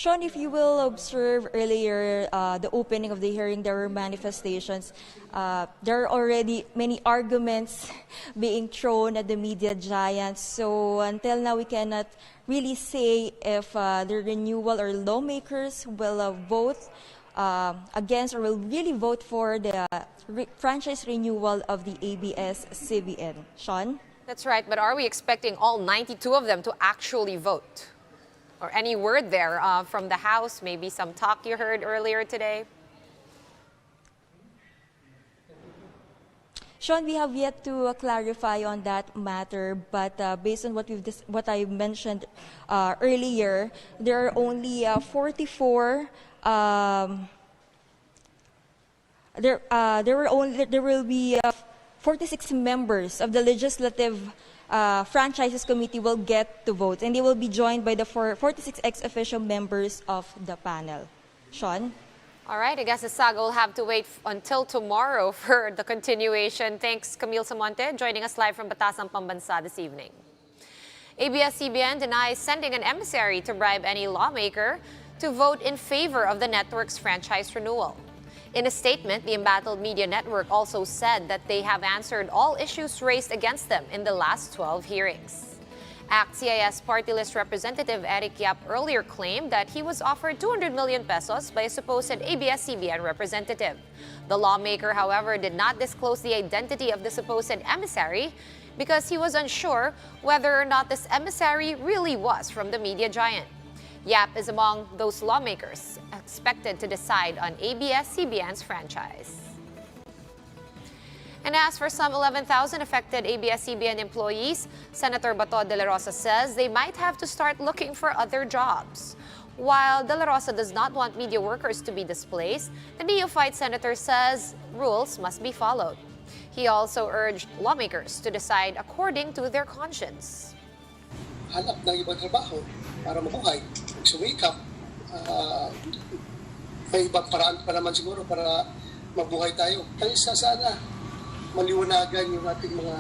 Sean, if you will observe earlier the opening of the hearing, there were manifestations. There are already many arguments being thrown at the media giants. So until now, we cannot really say if the renewal or lawmakers will vote against or will really vote for the franchise renewal of the ABS-CBN. Sean? That's right, but are we expecting all 92 of them to actually vote? Or any word there from the House, maybe some talk you heard earlier today? Sean, we have yet to clarify on that matter, but based on what I mentioned earlier, there are only 44. There will be 46 members of the Legislative Franchises Committee will get to vote, and they will be joined by the 46 ex-officio members of the panel. Sean? All right, I guess the saga will have to wait until tomorrow for the continuation. Thanks, Camille Samonte, joining us live from Batasang Pambansa this evening. ABS-CBN denies sending an emissary to bribe any lawmaker to vote in favor of the network's franchise renewal. In a statement, the embattled media network also said that they have answered all issues raised against them in the last 12 hearings. ACT-CIS party list representative Eric Yap earlier claimed that he was offered 200 million pesos by a supposed ABS-CBN representative. The lawmaker, however, did not disclose the identity of the supposed emissary because he was unsure whether or not this emissary really was from the media giant. Yap is among those lawmakers expected to decide on ABS-CBN's franchise. And as for some 11,000 affected ABS-CBN employees, Senator Bato de la Rosa says they might have to start looking for other jobs. While de la Rosa does not want media workers to be displaced, the neophyte senator says rules must be followed. He also urged lawmakers to decide according to their conscience. Hanap ng ibang trabaho para mabuhay, sumikap. May ibang paraan pa naman siguro para mabuhay tayo. Kaya sana maliwanagan yung ating mga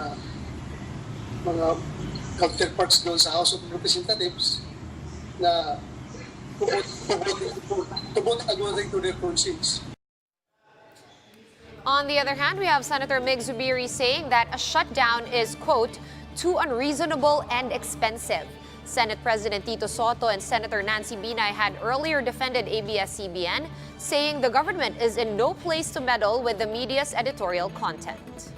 counterparts doon sa House of Representatives na tubot according to their conscience. On the other hand, we have Senator Mig Zubiri saying that a shutdown is, quote, too unreasonable and expensive. Senate President Tito Soto and Senator Nancy Binay had earlier defended ABS-CBN, saying the government is in no place to meddle with the media's editorial content.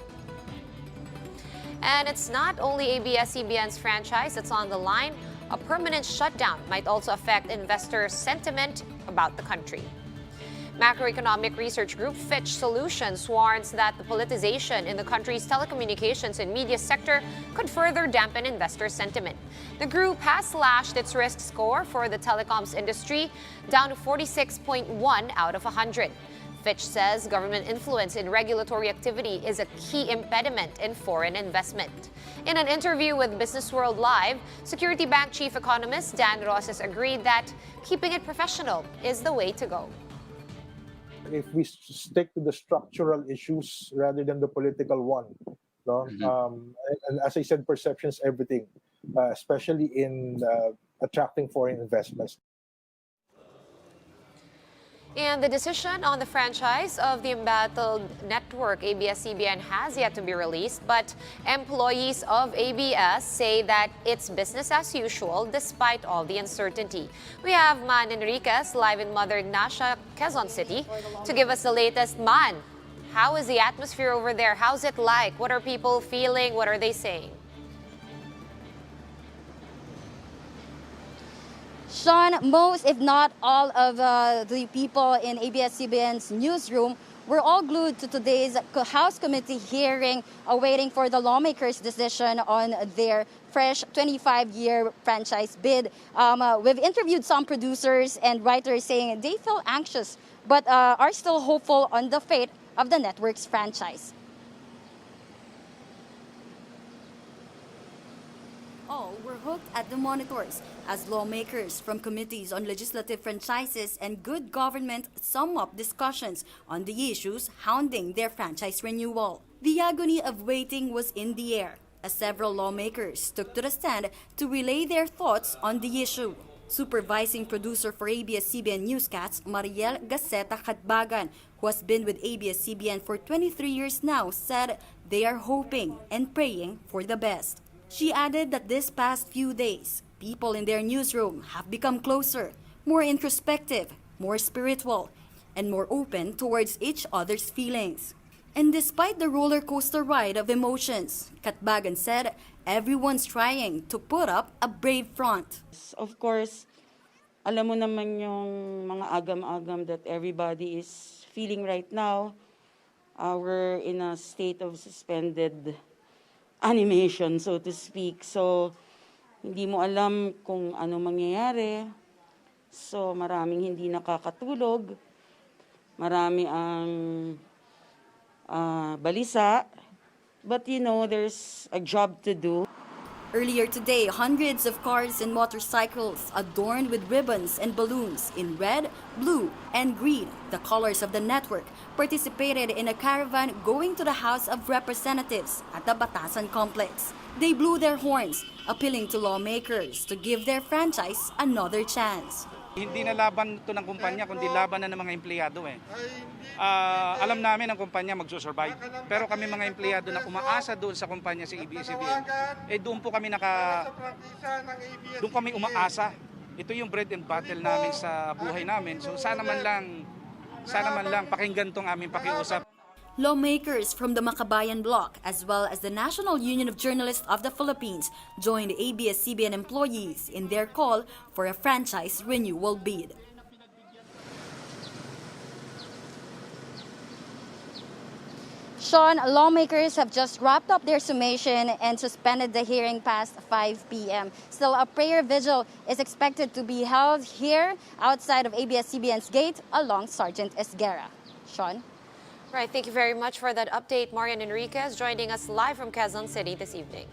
And it's not only ABS-CBN's franchise that's on the line. A permanent shutdown might also affect investor sentiment about the country. Macroeconomic research group Fitch Solutions warns that the politicization in the country's telecommunications and media sector could further dampen investor sentiment. The group has slashed its risk score for the telecoms industry down to 46.1 out of 100. Fitch says government influence in regulatory activity is a key impediment in foreign investment. In an interview with Business World Live, Security Bank Chief Economist Dan Rosas agreed that keeping it professional is the way to go. If we stick to the structural issues rather than the political one, no? And as I said, perceptions everything, especially in attracting foreign investments. And the decision on the franchise of the embattled network ABS-CBN has yet to be released, but employees of ABS say that it's business as usual despite all the uncertainty. We have Man Enriquez live in Mother Ignacia, Quezon City to give us the latest. Man, how is the atmosphere over there? How's it like? What are people feeling? What are they saying? Sean, most, if not all of the people in ABS-CBN's newsroom were all glued to today's House Committee hearing, awaiting for the lawmakers' decision on their fresh 25-year franchise bid. We've interviewed some producers and writers saying they feel anxious but are still hopeful on the fate of the network's franchise. All were hooked at the monitors as lawmakers from committees on legislative franchises and good government sum up discussions on the issues hounding their franchise renewal. The agony of waiting was in the air as several lawmakers took to the stand to relay their thoughts on the issue. Supervising producer for ABS-CBN Newscast, Mariel Gaceta Catbagan, who has been with ABS-CBN for 23 years now, said they are hoping and praying for the best. She added that this past few days, people in their newsroom have become closer, more introspective, more spiritual, and more open towards each other's feelings. And despite the roller coaster ride of emotions, Catbagan said everyone's trying to put up a brave front. Of course, alam mo naman yung mga agam-agam that everybody is feeling right now. We're in a state of suspended animation, so to speak. So, hindi mo alam kung ano mangyayari. So, maraming hindi nakakatulog. Marami ang balisa. But you know, there's a job to do. Earlier today, hundreds of cars and motorcycles adorned with ribbons and balloons in red, blue, and green, the colors of the network, participated in a caravan going to the House of Representatives at the Batasan complex. They blew their horns, appealing to lawmakers to give their franchise another chance. Hindi na laban ito ng kumpanya, kundi laban na ng mga empleyado eh. Alam namin ang kumpanya magsusurvive. Pero kami mga empleyado na umaasa doon sa kumpanya si ABS-CBN, doon po kami doon kami umaasa. Ito yung bread and butter namin sa buhay namin. So sana man lang pakinggan tong aming pakiusap. Lawmakers from the Makabayan Bloc, as well as the National Union of Journalists of the Philippines, joined ABS-CBN employees in their call for a franchise renewal bid. Sean, lawmakers have just wrapped up their summation and suspended the hearing past 5 p.m. Still, a prayer vigil is expected to be held here outside of ABS-CBN's gate along Sergeant Esguerra. Sean? Right, thank you very much for that update. Marian Enriquez joining us live from Quezon City this evening.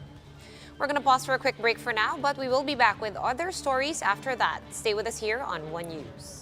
We're going to pause for a quick break for now, but we will be back with other stories after that. Stay with us here on One News.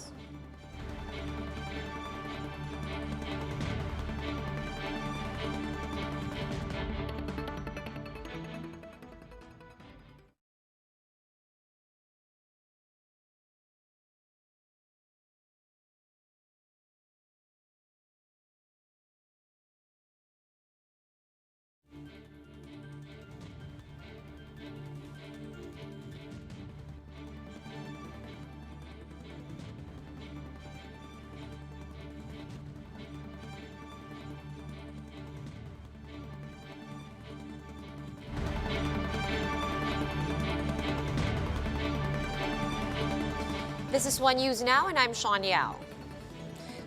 This is One News Now, and I'm Sean Yao.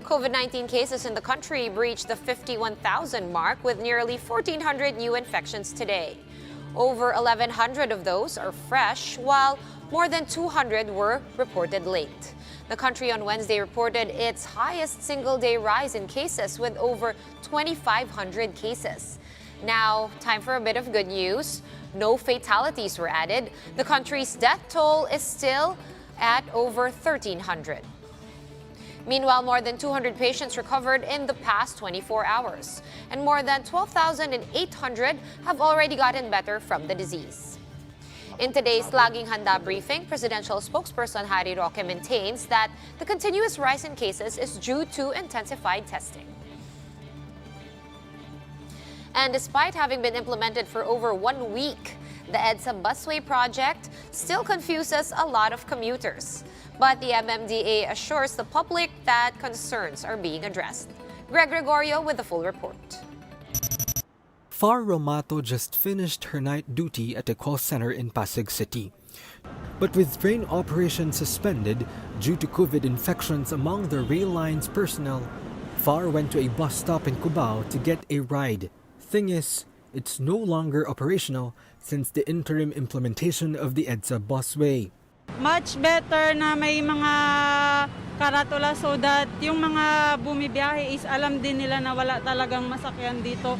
COVID-19 cases in the country breached the 51,000 mark with nearly 1,400 new infections today. Over 1,100 of those are fresh, while more than 200 were reported late. The country on Wednesday reported its highest single-day rise in cases with over 2,500 cases. Now, time for a bit of good news. No fatalities were added. The country's death toll is still at over 1,300. Meanwhile, more than 200 patients recovered in the past 24 hours, and more than 12,800 have already gotten better from the disease. In today's Laging Handa briefing, presidential spokesperson Harry Roque maintains that the continuous rise in cases is due to intensified testing. And despite having been implemented for over 1 week, the EDSA busway project still confuses a lot of commuters. But the MMDA assures the public that concerns are being addressed. Greg Gregorio with the full report. Far Romato just finished her night duty at a call center in Pasig City. But with train operations suspended due to COVID infections among the rail line's personnel, Far went to a bus stop in Cubao to get a ride. Thing is, it's no longer operational since the interim implementation of the EDSA busway. Much better na may mga karatula so that yung mga bumibiyahe is alam din nila na wala talagang masakyan dito.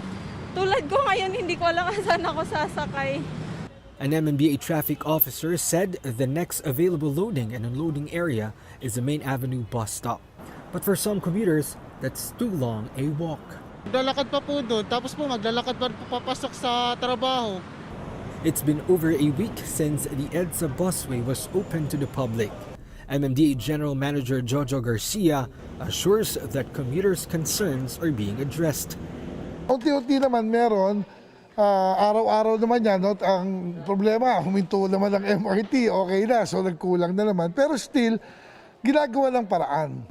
Tulad ko ngayon, hindi ko alam saan ako sasakay. An MMDA traffic officer said the next available loading and unloading area is the Main Avenue bus stop. But for some commuters, that's too long a walk. Maglalakad pa po doon, tapos po maglalakad pa papasok sa trabaho. It's been over a week since the EDSA busway was open to the public. MMDA General Manager Jojo Garcia assures that commuters' concerns are being addressed. Unti-unti naman meron, araw-araw naman yan. No? Ang problema, huminto naman ang MRT, okay na, so nagkulang na naman. Pero still, ginagawa ng paraan.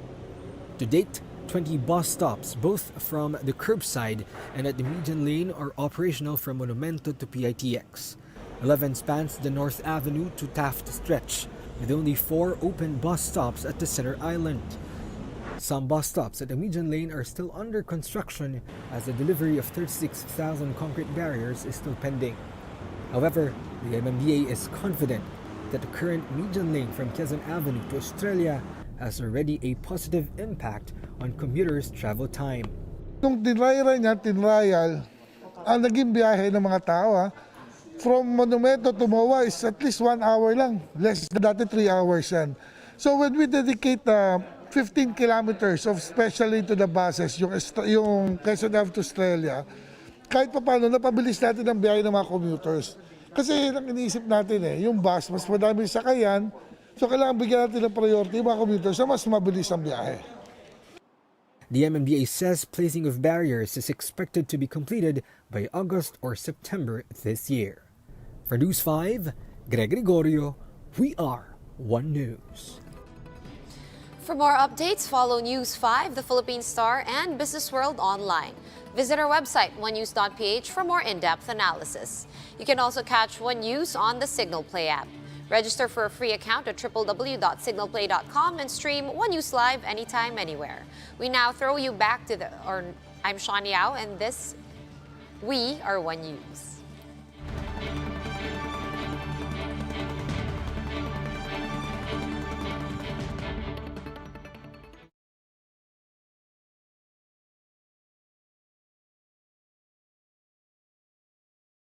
To date, 20 bus stops, both from the curbside and at the median lane, are operational from Monumento to PITX. 11 spans the North Avenue to Taft stretch, with only 4 open bus stops at the center island. Some bus stops at the median lane are still under construction as the delivery of 36,000 concrete barriers is still pending. However, the MMDA is confident that the current median lane from Quezon Avenue to Australia has already a positive impact on commuters' travel time. Nung tinrayan niya, ang naging biyahe ng mga tao, from Monumento to MOA is at least 1 hour lang. Less than dati 3 hours yan. So when we dedicate 15 kilometers of especially to the buses, yung Quezon Ave to Australia, kahit pa paano, napabilis natin ang biyahe ng mga commuters. Kasi ang iniisip natin yung bus, mas madaming sakayan, so kailangan bigyan natin ng priority yung mga commuters na mas mabilis ang biyahe. The MMDA says placing of barriers is expected to be completed by August or September this year. For News 5, Greg Gregorio, we are One News. For more updates, follow News 5, The Philippine Star, and Business World online. Visit our website, onenews.ph, for more in-depth analysis. You can also catch One News on the Signal Play app. Register for a free account at www.signalplay.com and stream One News Live anytime, anywhere. We now throw you back to I'm Sean Yao, and we are One News.